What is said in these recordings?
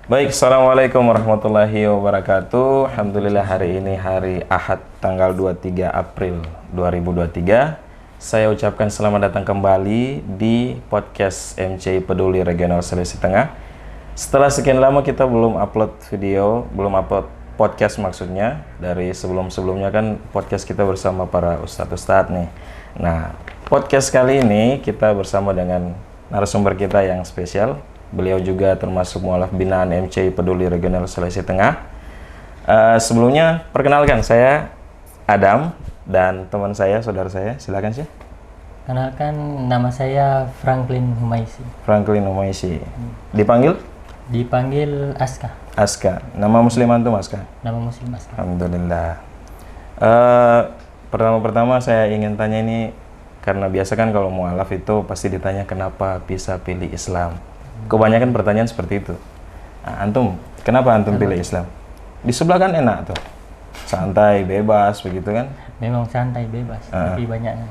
Baik, Assalamualaikum warahmatullahi wabarakatuh. Alhamdulillah hari ini hari Ahad tanggal 23 April 2023. Saya ucapkan selamat datang kembali di podcast MC Peduli Regional Sulawesi Tengah. Setelah sekian lama kita belum upload video, belum upload podcast maksudnya. Dari sebelum-sebelumnya kan podcast kita bersama para ustadz-ustadz nih. Nah, podcast kali ini kita bersama dengan narasumber kita yang spesial. Beliau juga termasuk mualaf binaan MC Peduli Regional Sulawesi Tengah. Sebelumnya perkenalkan, saya Adam dan teman saya, saudara saya. Silakan sih. Kenalkan, nama saya Franklin Humaisi. Franklin Humaisi. Dipanggil? Dipanggil Aska. Aska. Nama muslim antum Aska? Nama muslim Aska. Alhamdulillah. Pertama-pertama saya ingin tanya ini, karena biasa kan kalau mualaf itu pasti ditanya kenapa bisa pilih Islam. Kebanyakan pertanyaan seperti itu. Nah, antum, kenapa antum pilih Islam? Di sebelah kan enak tuh, santai, bebas, begitu kan? Memang santai, bebas, tapi banyaknya.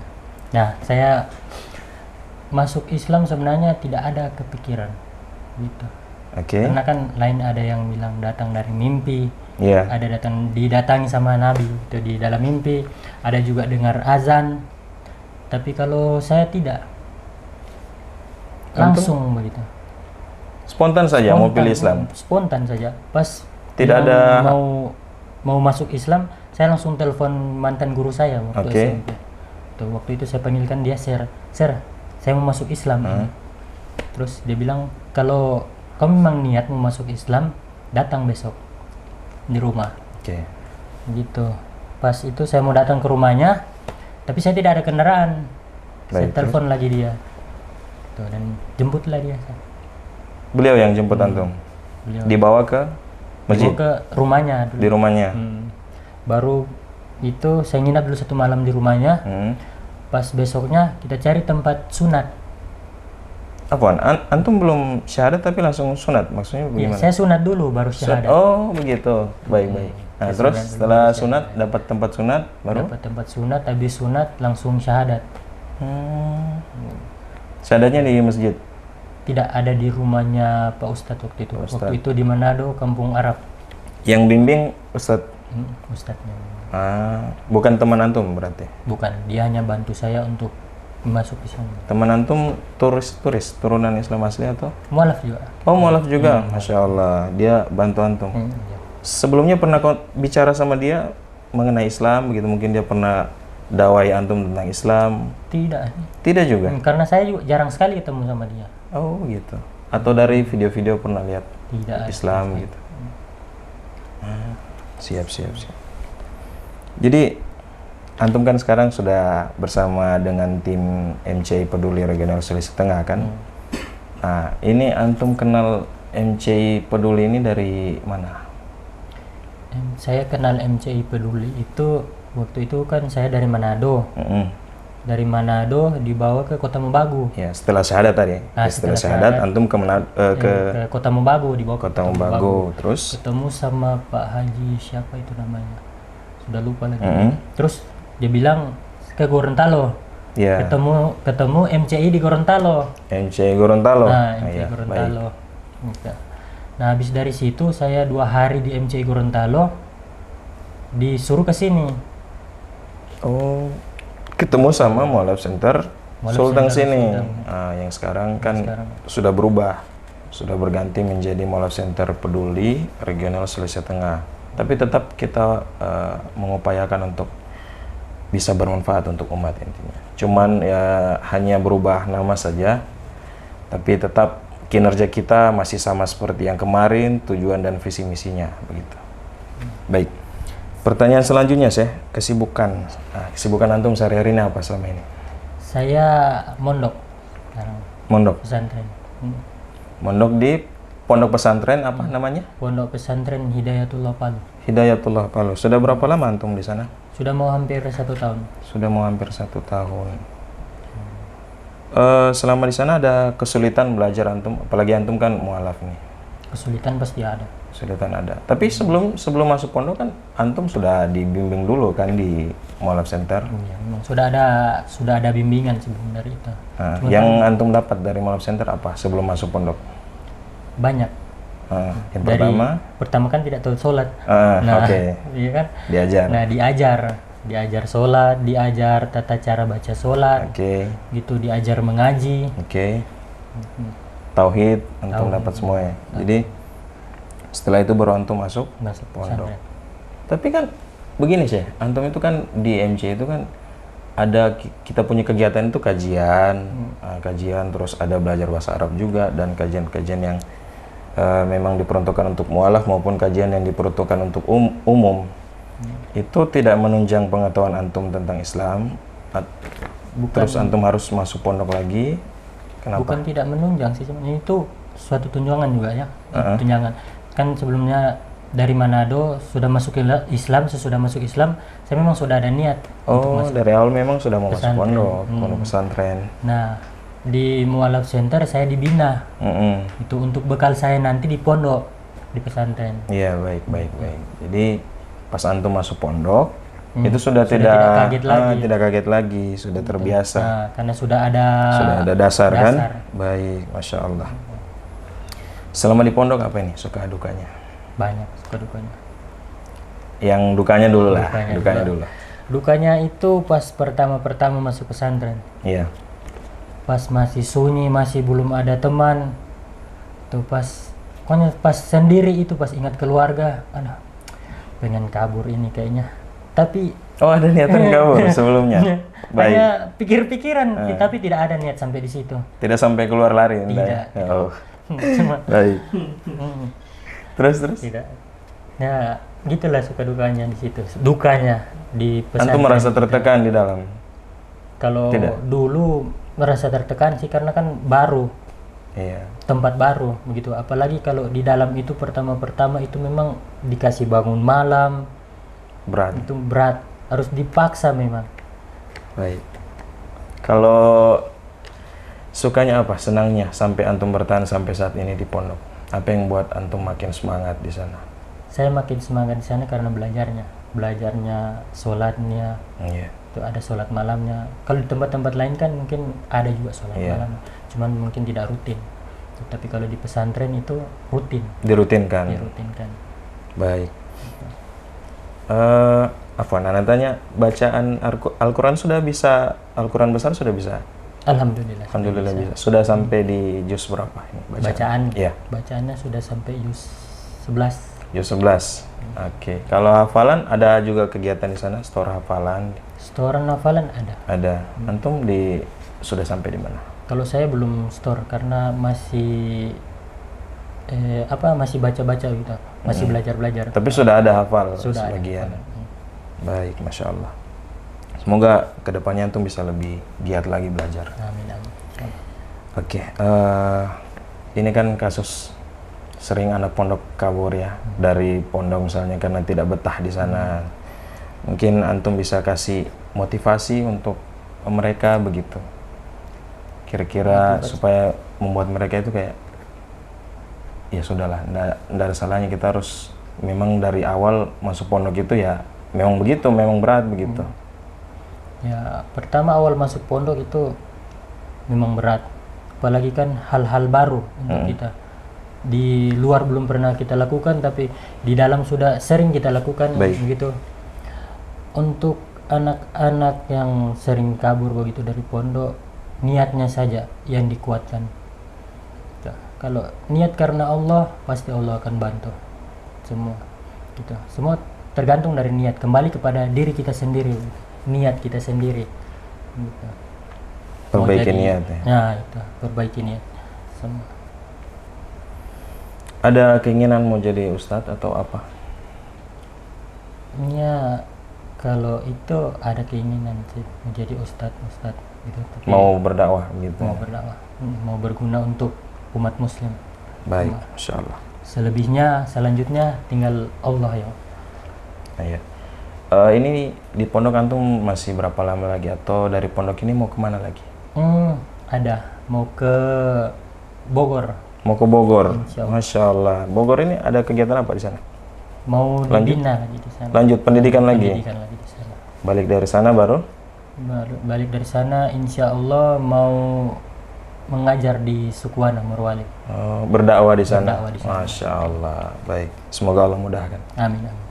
Nah, saya masuk Islam sebenarnya tidak ada kepikiran, gitu. Oke. Karena kan lain ada yang bilang datang dari mimpi, Iya. ada didatangi sama Nabi itu di dalam mimpi, ada juga dengar azan. Tapi kalau saya tidak, langsung begitu. Spontan saja mau pilih Islam? Spontan saja. Pas Tidak bilang ada mau masuk Islam, saya langsung telepon mantan guru saya waktu Oke. SMP. Tuh, waktu itu saya panggilkan dia, Sir, saya mau masuk Islam. Terus dia bilang, kalau kamu memang niat mau masuk Islam, datang besok di rumah. Oke. Gitu. Pas itu saya mau datang ke rumahnya, tapi saya tidak ada kendaraan. Saya Baik, telepon lagi dia. Tuh, dan jemputlah dia. Beliau yang jemput antum? Beliau Dibawa ke masjid? dibawa ke rumahnya dulu. Di rumahnya? Baru itu saya nginap dulu 1 malam di rumahnya. Pas besoknya kita cari tempat sunat. Apaan? Antum belum syahadat tapi langsung sunat? Maksudnya Ya, bagaimana? saya sunat dulu baru syahadat. Oh begitu, baik-baik. Nah, Saya terus sunat dulu, setelah baru sunat dapat tempat sunat baru? Dapat tempat sunat, habis sunat langsung syahadat. Syahadatnya di masjid? Tidak ada di rumahnya Pak Ustadz waktu itu. Ustadz. Waktu itu di Manado, Kampung Arab. Yang bimbing Ustadz? Ustadznya. Bukan teman antum berarti? Bukan, dia hanya bantu saya untuk masuk di sana. Teman antum turis turunan Islam asli atau? Mualaf juga. Oh mualaf juga, Masya Allah. Dia bantu antum. Iya. Sebelumnya pernah bicara sama dia mengenai Islam begitu? Mungkin dia pernah dakwai antum tentang Islam? Tidak. Tidak juga? Karena saya juga jarang sekali ketemu sama dia. Oh gitu. Atau dari video-video pernah lihat Tidak. Islam gitu? Siap. Jadi antum kan sekarang sudah bersama dengan tim MC Peduli Regional Sulawesi Tengah kan? Nah, ini antum kenal MC Peduli ini dari mana? Saya kenal MCI Peduli itu waktu itu kan saya dari Manado. Dari Manado dibawa ke Kota Mobagu. Ya, setelah syahadat tadi. Setelah syahadat antum ke ke Kota Mobagu, dibawa ke Kota Mobagu. Terus ketemu sama Pak Haji siapa itu namanya, sudah lupa lagi. Terus dia bilang ke Gorontalo. ya, Ketemu MCI di Gorontalo. MC Gorontalo. Nah, MCI ya, Gorontalo. Gitu. Nah, habis dari situ saya 2 hari di MCI Gorontalo, disuruh ke sini. Oh, ketemu sama Mualaf Center Sulteng Center sini. Sulteng. Yang sekarang kan sudah berubah, sudah berganti menjadi Mualaf Center Peduli Regional Sulawesi Tengah. Tapi tetap kita mengupayakan untuk bisa bermanfaat untuk umat intinya. Cuman ya hanya berubah nama saja, tapi tetap kinerja kita masih sama seperti yang kemarin, tujuan dan visi misinya begitu. Baik. Pertanyaan selanjutnya kesibukan. Kesibukan antum sehari-hari ini apa selama ini? Saya mondok sekarang, Mondok. pesantren. Mondok di pondok pesantren apa namanya? Pondok pesantren Hidayatullah Palu. Hidayatullah Palu. Sudah berapa lama antum di sana? Sudah mau hampir 1 tahun. Sudah mau hampir 1 tahun. Selama di sana ada kesulitan belajar antum, apalagi antum kan mualaf nih. Kesulitan pasti ada. Kesulitan ada. Tapi sebelum masuk pondok kan antum sudah dibimbing dulu kan di Mualaf Center. Iya, memang sudah ada bimbingan sebelum dari itu. Nah, yang antum dapat dari Mualaf Center apa sebelum masuk pondok? Banyak. Yang Dari pertama, pertama kan tidak tahu sholat. oke. Iya kan? Diajar. Nah, diajar sholat, diajar tata cara baca sholat, Oke, gitu, diajar mengaji. oke. Tauhid, antum dapat semua ya. Jadi setelah itu baru antum masuk Masuk pondok. pesantren. Tapi kan begini sih, antum itu kan di MC itu kan ada kita punya kegiatan itu kajian, kajian terus ada belajar bahasa Arab juga dan kajian-kajian yang memang diperuntukkan untuk mualaf maupun kajian yang diperuntukkan untuk umum. Itu tidak menunjang pengetahuan antum tentang Islam. Terus antum harus masuk pondok lagi. Kenapa? Bukan tidak menunjang sih, sebenarnya itu suatu tunjangan juga ya. Tunjangan. Kan sebelumnya dari Manado sudah masuk Islam, sesudah masuk Islam, saya memang sudah ada niat untuk masuk. Dari awal memang sudah mau masuk pesantren. pondok pesantren. Nah, di Mualaf Center saya dibina. Itu untuk bekal saya nanti di pondok, di pesantren. Iya, baik. Jadi pas antum masuk pondok, itu sudah tidak kaget lagi. Tidak kaget lagi, sudah terbiasa. Nah, karena sudah ada dasar kan? Baik, masya Allah. Selama di pondok apa ini suka dukanya? Banyak suka dukanya. Yang dukanya dulu lah, Dukanya dulu. Dukanya itu pas pertama masuk pesantren. Iya. Pas masih sunyi, masih belum ada teman. Tuh pokoknya pas sendiri itu, pas ingat keluarga, aduh, pengen kabur ini kayaknya. Tapi ada niatan kabur sebelumnya. Baik. hanya pikir-pikiran, tapi tidak ada niat sampai di situ. Tidak sampai keluar lari. Tidak. Oh. Cuma Baik. Terus. tidak. Ya, gitulah suka dukanya di situ. Dukanya di pesantren. Antum merasa tertekan di dalam? Kalau dulu merasa tertekan sih karena kan baru. Iya. Tempat baru begitu. Apalagi kalau di dalam itu pertama itu memang dikasih bangun malam. Berat. Itu berat, harus dipaksa memang. Baik. Kalau sukanya apa? Senangnya sampai antum bertahan sampai saat ini di pondok. Apa yang buat antum makin semangat di sana? Saya makin semangat di sana karena belajarnya, sholatnya. Iya. Itu ada sholat malamnya. Kalau di tempat-tempat lain kan mungkin ada juga sholat malam, cuman mungkin tidak rutin. Tapi kalau di pesantren itu rutin. Dirutinkan. Baik. Anak tanya, bacaan Al-Quran sudah bisa? Al-Quran besar sudah bisa? Alhamdulillah bisa. Sudah sampai di juz berapa ini bacaan? Iya. Bacaannya sudah sampai juz 11. Juz 11. Oke. Kalau hafalan ada juga kegiatan di sana, store hafalan? Setoran hafalan ada. Ada. Antum sudah sampai di mana? Kalau saya belum store karena masih masih baca-baca gitu. Masih belajar-belajar. Tapi sudah ada hafal Sudah sebagian. ada. Baik, masya Allah. Semoga kedepannya antum bisa lebih giat lagi belajar. Amin. Oke, ini kan kasus sering anak pondok kabur ya dari pondok misalnya karena tidak betah di sana. Mungkin antum bisa kasih motivasi untuk mereka begitu. Kira-kira supaya membuat mereka itu kayak ya sudahlah, nggak ada salahnya, kita harus memang dari awal masuk pondok itu ya memang begitu, memang berat begitu. Ya, pertama awal masuk pondok itu memang berat. Apalagi kan hal-hal baru untuk kita. Di luar belum pernah kita lakukan, tapi di dalam sudah sering kita lakukan. Begitu. Untuk anak-anak yang sering kabur begitu dari pondok, niatnya saja yang dikuatkan. Kalau niat karena Allah, pasti Allah akan bantu semua. Gitu. Semua tergantung dari niat, kembali kepada diri kita sendiri, niat kita sendiri. Gitu. Perbaiki niat ya. Nah, itu perbaiki niat. Semua. Ada keinginan mau jadi ustadz atau apa? Ya, kalau itu ada keinginan sih menjadi ustadz gitu. Tapi mau berdakwah gitu. Mau berdakwah, mau berguna untuk umat muslim. Baik, insya Allah. Selebihnya, selanjutnya tinggal Allah ya. Iya. Ini di pondok antum masih berapa lama lagi atau dari pondok ini mau kemana lagi? Ada, mau ke Bogor. Mau ke Bogor. Masya Allah. Bogor ini ada kegiatan apa di sana? Mau dibina lagi di sana. Lanjut pendidikan lagi. Pendidikan lagi di sana. Balik dari sana baru? Balik dari sana, insya Allah mau mengajar di Sukuana Morowali. Berdakwah di sana. Berdakwah di sana. Masya Allah. Baik. Semoga Allah mudahkan. Amin, amin.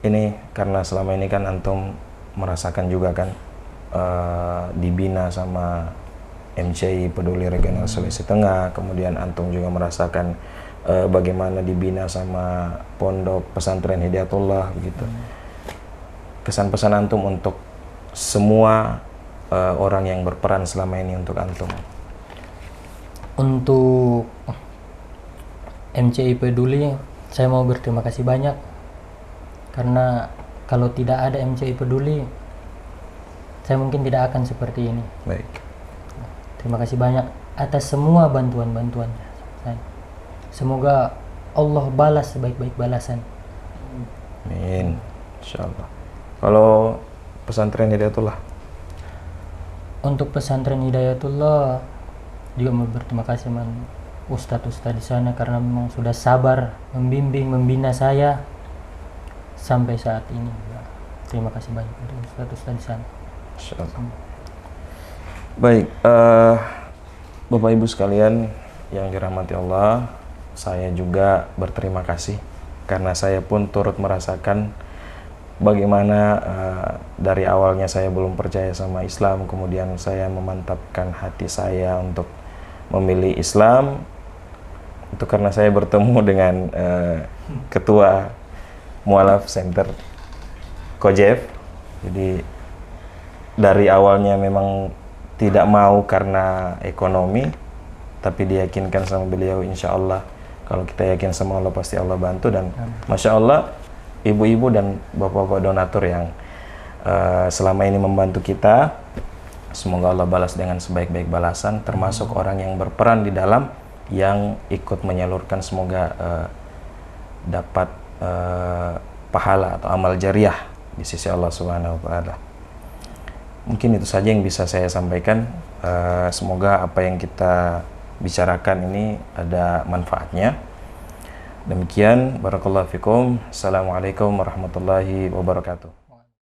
Ini karena selama ini kan antum merasakan juga kan dibina sama MCI Peduli Regional Sulawesi Tengah, kemudian antum juga merasakan bagaimana dibina sama Pondok Pesantren Hidayatullah begitu. Kesan-pesan antum untuk semua orang yang berperan selama ini untuk antum. Untuk MCI Peduli, saya mau berterima kasih banyak karena kalau tidak ada MCI Peduli, saya mungkin tidak akan seperti ini. Baik. Terima kasih banyak atas semua bantuan-bantuannya. Semoga Allah balas sebaik-baik balasan. Amin. Insyaallah. Kalau pesantren Hidayatullah? Untuk pesantren Hidayatullah juga mau berterima kasih sama ustadz-ustadz di sana karena memang sudah sabar membimbing, membina saya sampai saat ini. Terima kasih banyak untuk ustadz-ustadz di sana. Insyaallah. Baik, Bapak Ibu sekalian yang dirahmati Allah, saya juga berterima kasih karena saya pun turut merasakan bagaimana dari awalnya saya belum percaya sama Islam, kemudian saya memantapkan hati saya untuk memilih Islam. Itu karena saya bertemu dengan Ketua Mualaf Center Kojef. Jadi dari awalnya memang tidak mau karena ekonomi, tapi diyakinkan sama beliau, insya Allah kalau kita yakin sama Allah pasti Allah bantu. Dan Masya Allah, ibu-ibu dan bapak-bapak donatur yang selama ini membantu kita, semoga Allah balas dengan sebaik-baik balasan, termasuk orang yang berperan di dalam yang ikut menyalurkan, semoga dapat pahala atau amal jariah di sisi Allah Subhanahu wa Ta'ala. Mungkin itu saja yang bisa saya sampaikan. Semoga apa yang kita bicarakan ini ada manfaatnya. Demikian, barakallahu fikum. Assalamualaikum warahmatullahi wabarakatuh.